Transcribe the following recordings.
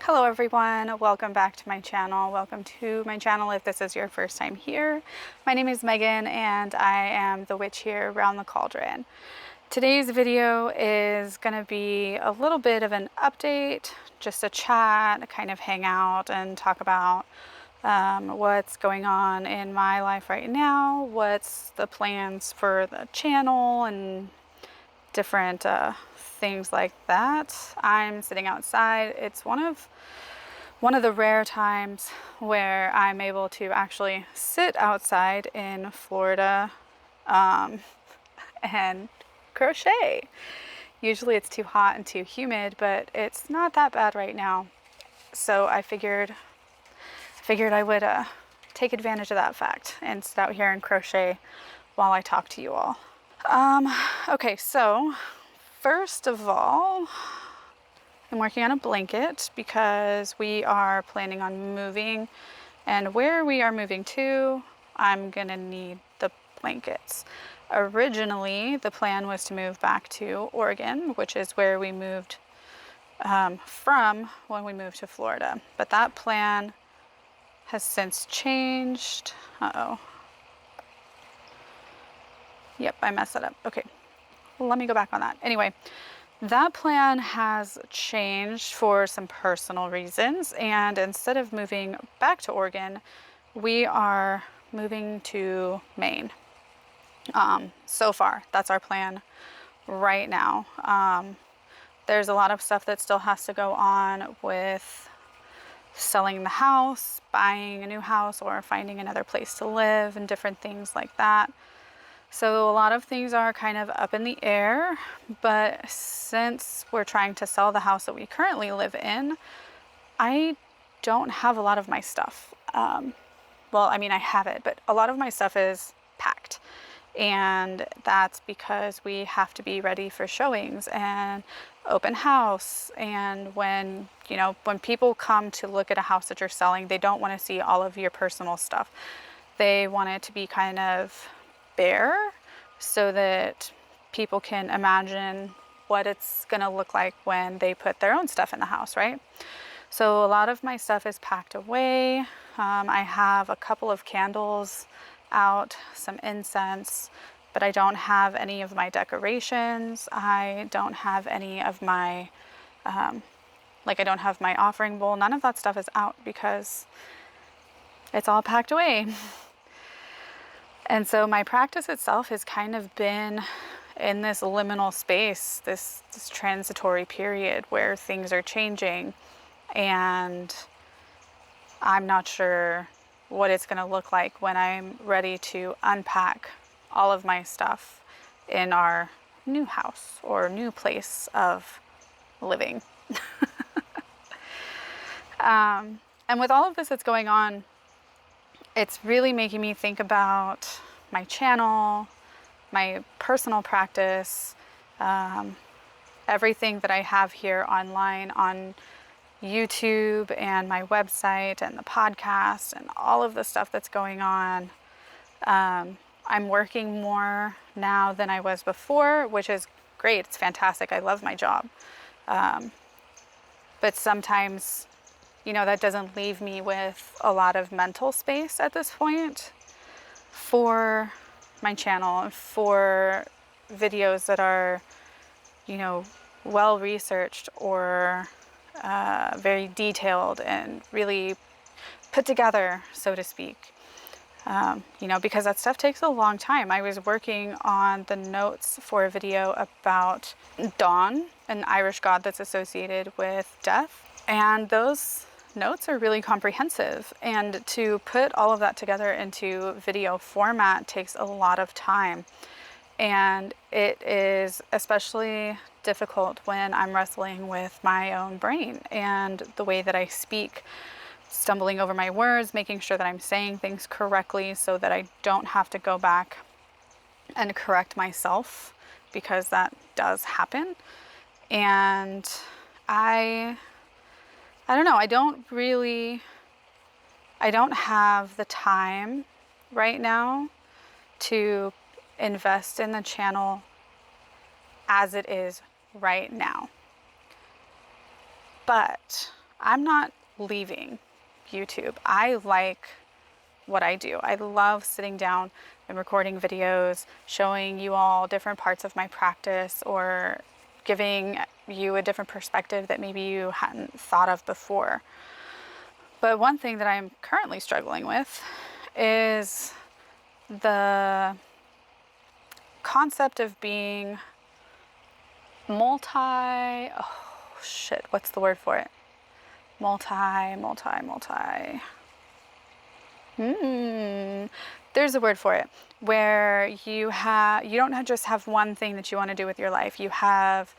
Hello everyone, welcome back to my channel. Welcome to my channel if this is your first time here. My name is Megan and I am the witch here around the cauldron. Today's video is going to be a little bit of an update, just a chat, kind of hang out and talk about what's going on in my life right now, what's the plans for the channel and different things like that. I'm sitting outside. It's one of the rare times where I'm able to actually sit outside in Florida and crochet. Usually it's too hot and too humid, but it's not that bad right now. So I figured I would take advantage of that fact and sit out here and crochet while I talk to you all. Okay, so first of all, I'm working on a blanket because we are planning on moving, and where we are moving to, I'm gonna need the blankets. Originally, the plan was to move back to Oregon, which is where we moved from when we moved to Florida. But that plan has since changed. Uh-oh. Yep, I messed that up. Okay, let me go back on that. Anyway, that plan has changed for some personal reasons, and instead of moving back to Oregon, we are moving to Maine. So far, that's our plan right now. There's a lot of stuff that still has to go on with selling the house, buying a new house, or finding another place to live and different things like that. So a lot of things are kind of up in the air, but since we're trying to sell the house that we currently live in, I don't have a lot of my stuff. Well, I mean, I have it, but a lot of my stuff is packed. And that's because we have to be ready for showings and open house. And when people come to look at a house that you're selling, they don't want to see all of your personal stuff. They want it to be kind of bare so that people can imagine what it's going to look like when they put their own stuff in the house, right? So a lot of my stuff is packed away. I have a couple of candles out, some incense, but I don't have any of my decorations. I don't have any of my I don't have my offering bowl. None of that stuff is out because it's all packed away. And so my practice itself has kind of been in this liminal space, this transitory period where things are changing, and I'm not sure what it's going to look like when I'm ready to unpack all of my stuff in our new house or new place of living. And with all of this that's going on, it's really making me think about my channel, my personal practice, everything that I have here online on YouTube and my website and the podcast and all of the stuff that's going on. I'm working more now than I was before, which is great. It's fantastic. I love my job. But sometimes that doesn't leave me with a lot of mental space at this point for my channel, for videos that are, well researched or very detailed and really put together, so to speak. Because that stuff takes a long time. I was working on the notes for a video about Dawn, an Irish god that's associated with death, and those notes are really comprehensive, and to put all of that together into video format takes a lot of time, and it is especially difficult when I'm wrestling with my own brain and the way that I speak, stumbling over my words, making sure that I'm saying things correctly so that I don't have to go back and correct myself, because that does happen. And I don't know, I don't have the time right now to invest in the channel as it is right now. But I'm not leaving YouTube. I like what I do. I love sitting down and recording videos, showing you all different parts of my practice, or giving you a different perspective that maybe you hadn't thought of before. But one thing that I'm currently struggling with is the concept of being what's the word for it? There's a word for it, where you don't just have one thing that you want to do with your life. You have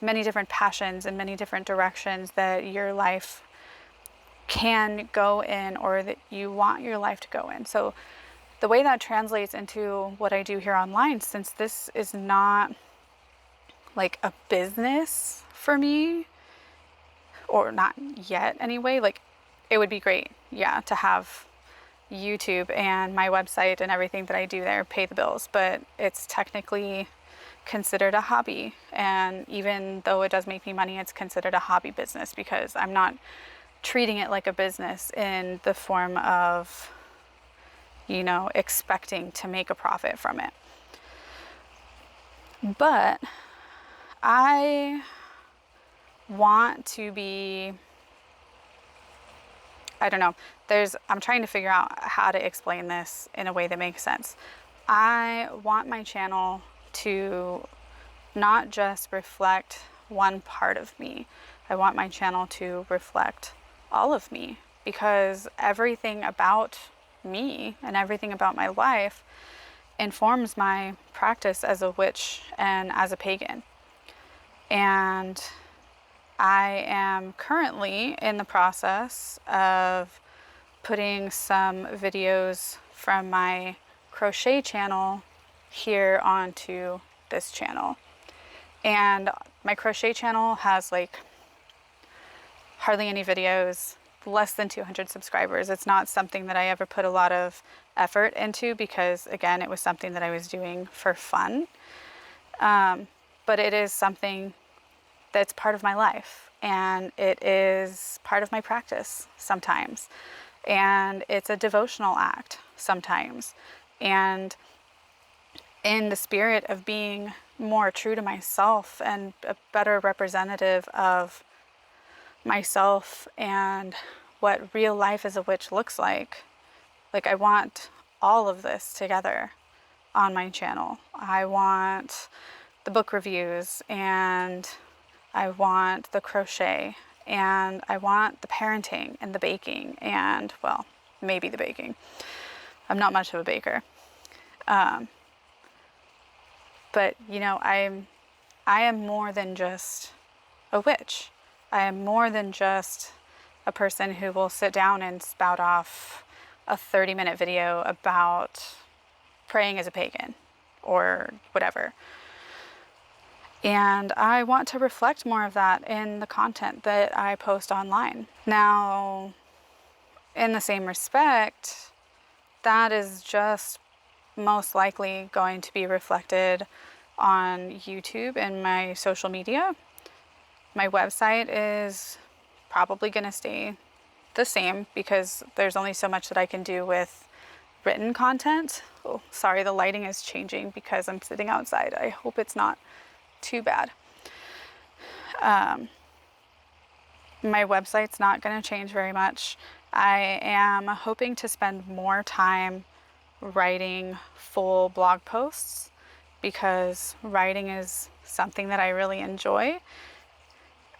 many different passions and many different directions that your life can go in, or that you want your life to go in. So the way that translates into what I do here online, since this is not like a business for me, or not yet anyway, like it would be great, yeah, to have YouTube and my website and everything that I do there pay the bills, but it's technically considered a hobby. And even though it does make me money, it's considered a hobby business because I'm not treating it like a business in the form of, expecting to make a profit from it. But I want to be, I don't know, I'm trying to figure out how to explain this in a way that makes sense. I want my channel to not just reflect one part of me. I want my channel to reflect all of me, because everything about me and everything about my life informs my practice as a witch and as a pagan. And I am currently in the process of putting some videos from my crochet channel here onto this channel. And my crochet channel has like hardly any videos, less than 200 subscribers. It's not something that I ever put a lot of effort into because, again, it was something that I was doing for fun. But it is something that's part of my life, and it is part of my practice sometimes. And it's a devotional act sometimes. And in the spirit of being more true to myself and a better representative of myself and what real life as a witch looks like I want all of this together on my channel. I want the book reviews, and I want the crochet, and I want the parenting and the baking, and, well, maybe the baking. I'm not much of a baker. But, I am more than just a witch. I am more than just a person who will sit down and spout off a 30-minute video about praying as a pagan or whatever. And I want to reflect more of that in the content that I post online. Now, in the same respect, that is just most likely going to be reflected on YouTube and my social media. My website is probably going to stay the same because there's only so much that I can do with written content. Oh, sorry, the lighting is changing because I'm sitting outside. I hope it's not too bad. My website's not going to change very much. I am hoping to spend more time writing full blog posts because writing is something that I really enjoy.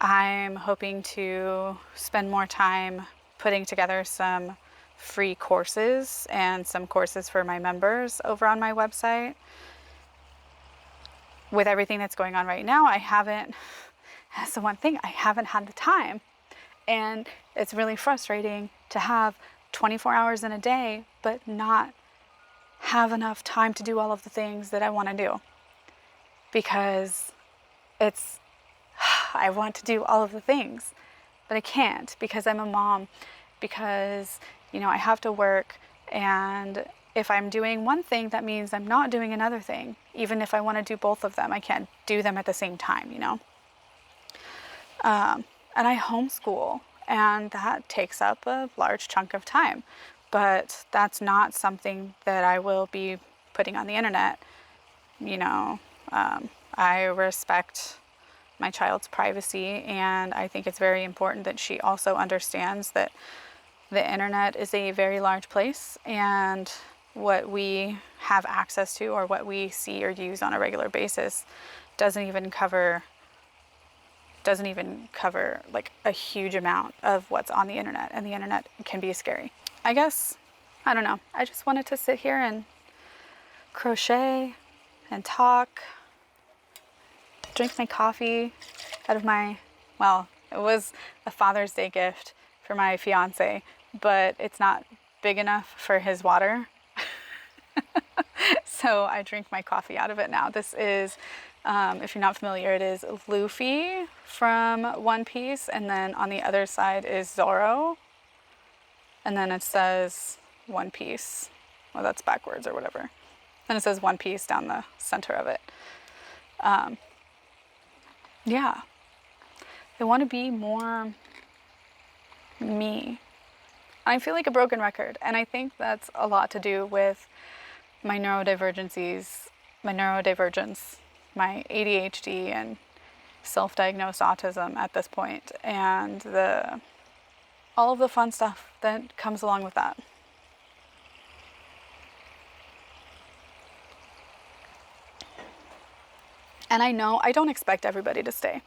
I'm hoping to spend more time putting together some free courses and some courses for my members over on my website. With everything that's going on right now, that's the one thing, I haven't had the time. And it's really frustrating to have 24 hours in a day, but not have enough time to do all of the things that I want to do. Because I want to do all of the things, but I can't because I'm a mom, because, I have to work, and if I'm doing one thing, that means I'm not doing another thing. Even if I want to do both of them, I can't do them at the same time, And I homeschool, and that takes up a large chunk of time. But that's not something that I will be putting on the internet. You know, I respect my child's privacy, and I think it's very important that she also understands that the internet is a very large place, and what we have access to or what we see or use on a regular basis doesn't even cover like a huge amount of what's on the internet, and the internet can be scary. I guess, I don't know, I just wanted to sit here and crochet and talk, drink my coffee out of my, well, it was a Father's Day gift for my fiance, but it's not big enough for his water. So I drink my coffee out of it now. This is, if you're not familiar, it is Luffy from One Piece, and then on the other side is Zoro, and then it says One Piece. Well, that's backwards or whatever. And it says One Piece down the center of it. Yeah. I want to be more me. I feel like a broken record, and I think that's a lot to do with my neurodivergencies, my neurodivergence, my ADHD and self-diagnosed autism at this point, and all of the fun stuff that comes along with that. And I know I don't expect everybody to stay.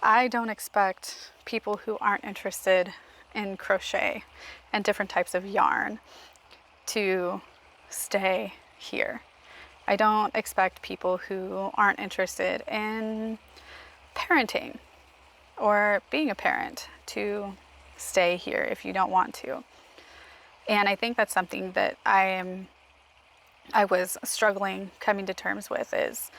I don't expect people who aren't interested in crochet and different types of yarn to stay here. I don't expect people who aren't interested in parenting or being a parent to stay here if you don't want to. And I think that's something that I was struggling coming to terms with. Is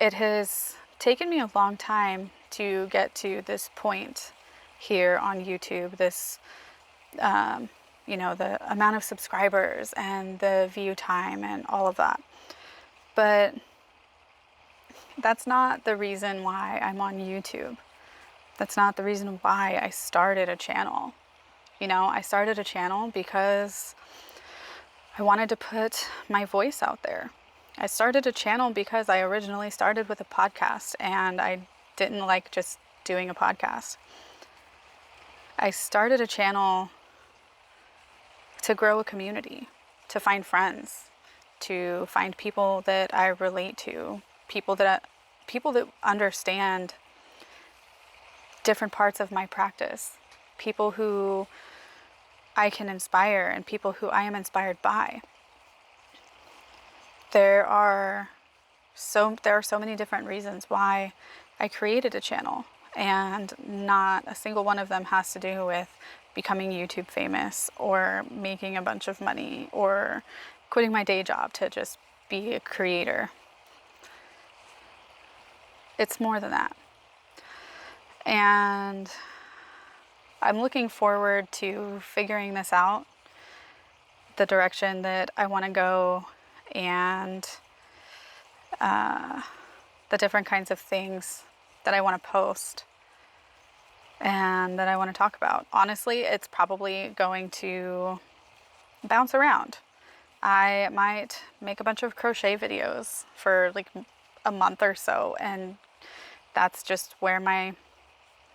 it has taken me a long time to get to this point here on YouTube, this the amount of subscribers and the view time and all of that. But that's not the reason why I'm on YouTube. That's not the reason why I started a channel. I started a channel because I wanted to put my voice out there. I started a channel because I originally started with a podcast, and I didn't like just doing a podcast. I started a channel to grow a community, to find friends, to find people that I relate to, people that understand different parts of my practice, people who I can inspire and people who I am inspired by. There are so many different reasons why I created a channel, and not a single one of them has to do with becoming YouTube famous or making a bunch of money or quitting my day job to just be a creator. It's more than that. And I'm looking forward to figuring this out, the direction that I want to go, and the different kinds of things that I want to post and that I want to talk about. Honestly, it's probably going to bounce around. I might make a bunch of crochet videos for like a month or so, and that's just where my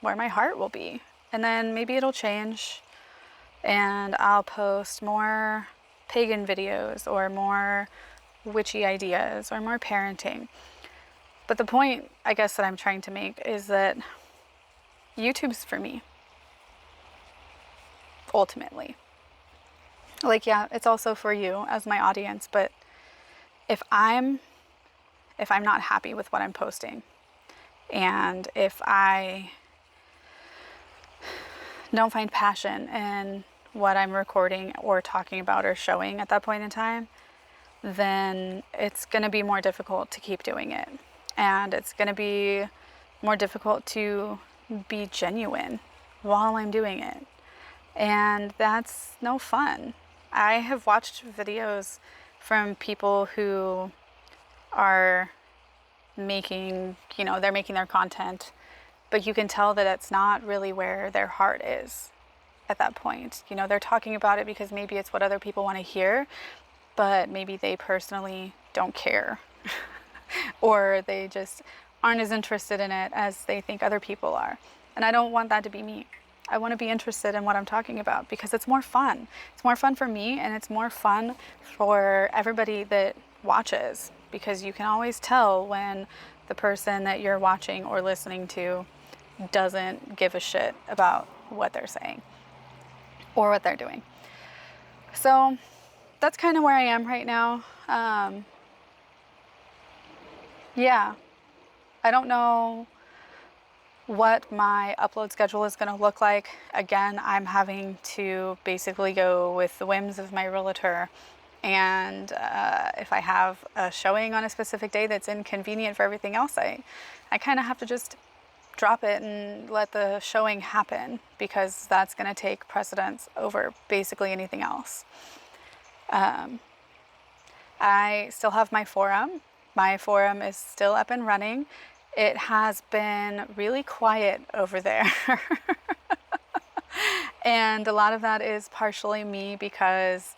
heart will be. And then maybe it'll change, and I'll post more pagan videos or more witchy ideas or more parenting. But the point, I guess, that I'm trying to make is that YouTube's for me, ultimately. Like, yeah, it's also for you as my audience, but if I'm not happy with what I'm posting, and if I don't find passion in what I'm recording or talking about or showing at that point in time, then it's going to be more difficult to keep doing it. And it's going to be more difficult to be genuine while I'm doing it. And that's no fun. I have watched videos from people who are making, they're making their content but you can tell that it's not really where their heart is at that point. You know, they're talking about it because maybe it's what other people want to hear, but maybe they personally don't care. Or they just aren't as interested in it as they think other people are. And I don't want that to be me. I want to be interested in what I'm talking about because it's more fun. It's more fun for me, and it's more fun for everybody that watches, because you can always tell when the person that you're watching or listening to doesn't give a shit about what they're saying or what they're doing. So that's kind of where I am right now. Yeah, I don't know what my upload schedule is going to look like. Again, I'm having to basically go with the whims of my realtor. And if I have a showing on a specific day that's inconvenient for everything else, I kind of have to just drop it and let the showing happen, because that's going to take precedence over basically anything else. I still have my forum. My forum is still up and running. It has been really quiet over there. And a lot of that is partially me, because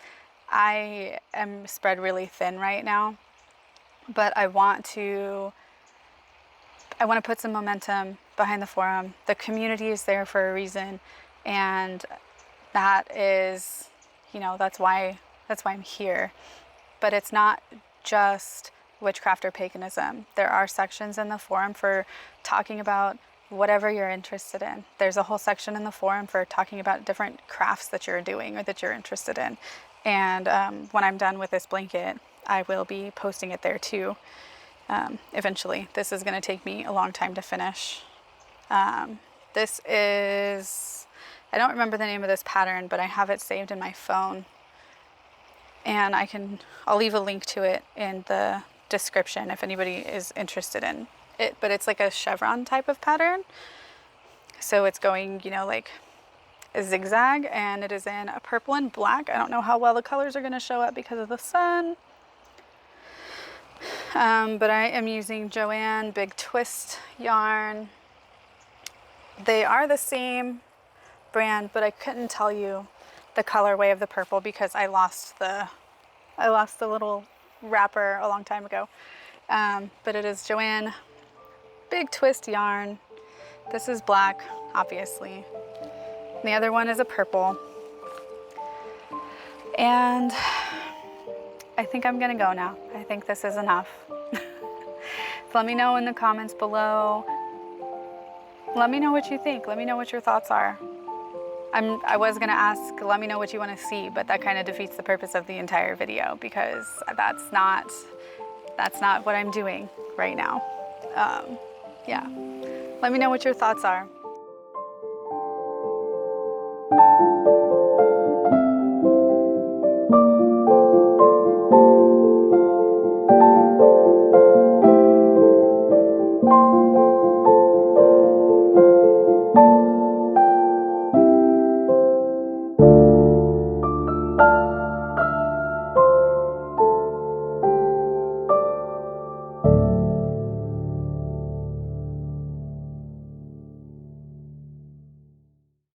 I am spread really thin right now. But I want to put some momentum behind the forum. The community is there for a reason, and that is, you know, that's why I'm here. But it's not just witchcraft or paganism. There are sections in the forum for talking about whatever you're interested in. There's a whole section in the forum for talking about different crafts that you're doing or that you're interested in. And when I'm done with this blanket, I will be posting it there too. Eventually. This is going to take me a long time to finish. This is, I don't remember the name of this pattern, but I have it saved in my phone. And I'll leave a link to it in the description if anybody is interested in it. But it's like a chevron type of pattern. So it's going, you know, like a zigzag, and it is in a purple and black. I don't know how well the colors are going to show up because of the sun. But I am using Joanne Big Twist yarn. They are the same brand, but I couldn't tell you the colorway of the purple because I lost the little wrapper a long time ago. But it is Joanne Big Twist yarn. This is black, obviously. The other one is a purple. And I think I'm gonna go now. I think this is enough. So let me know in the comments below. Let me know what you think. Let me know what your thoughts are. I was gonna ask, let me know what you wanna see, but that kind of defeats the purpose of the entire video, because that's not what I'm doing right now. Yeah, let me know what your thoughts are.